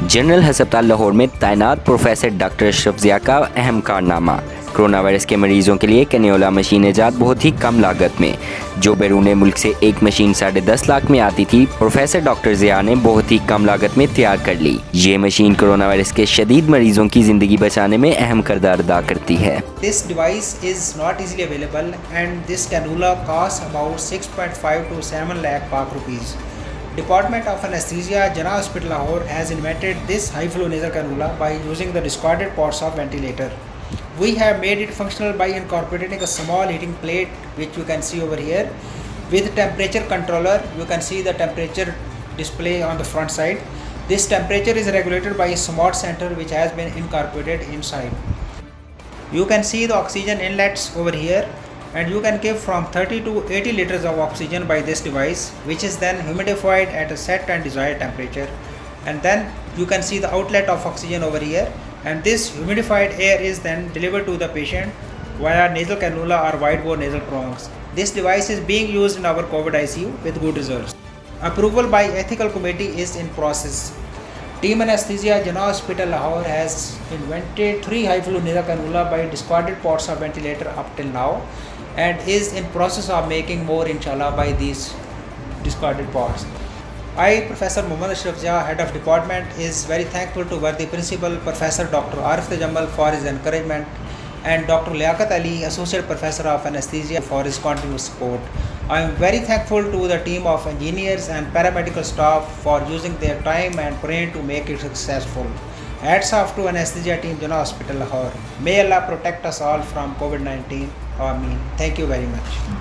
General हस्पताल लाहौर में तैनात प्रोफेसर डॉक्टर अशरफ ज़िया का अहम कारनामा। कोरोना वायरस के मरीजों के लिए कैन्यूला मशीन ईजाद बहुत ही कम लागत में। जो बैरून मुल्क से एक मशीन 10.5 लाख में आती थी, प्रोफेसर डॉक्टर ज़िया ने बहुत ही कम लागत में तैयार कर ली। ये मशीन कोरोना वायरस के शदीद मरीजों की ज़िंदगी बचाने में अहम किरदार अदा करती है। This device is not easily available and this cannula costs about 6.5 to 7 lakh Pak rupees. Department of Anesthesia, Jinnah Hospital Lahore has invented this high flow nasal cannula by using the discarded parts of ventilator. We have made it functional by incorporating a small heating plate which you can see over here. With temperature controller, you can see the temperature display on the front side. This temperature is regulated by a smart sensor which has been incorporated inside. You can see the oxygen inlets over here, and you can give from 30 to 80 liters of oxygen by this device, which is then humidified at a set and desired temperature. And then you can see the outlet of oxygen over here, and this humidified air is then delivered to the patient via nasal cannula or wide bore nasal prongs. This device is being used in our COVID ICU with good results. Approval by ethical committee is in process. Team Anesthesia, Jinnah Hospital Lahore has invented 3 high flow nasal cannula by discarded parts of ventilator up till now, and is in process of making more inshallah by these discarded parts. I, Professor Muhammad Ashraf Sia, Head of Department, is very thankful to worthy Principal Professor Dr. Arif Tajammal for his encouragement, and Dr. Liaquat Ali, Associate Professor of Anesthesia, for his continuous support. I am very thankful to the team of engineers and paramedical staff for using their time and brain to make it successful. Hats off to Anesthesia team, Jinnah Hospital Lahore. May Allah protect us all from COVID-19. Ameen. Thank you very much.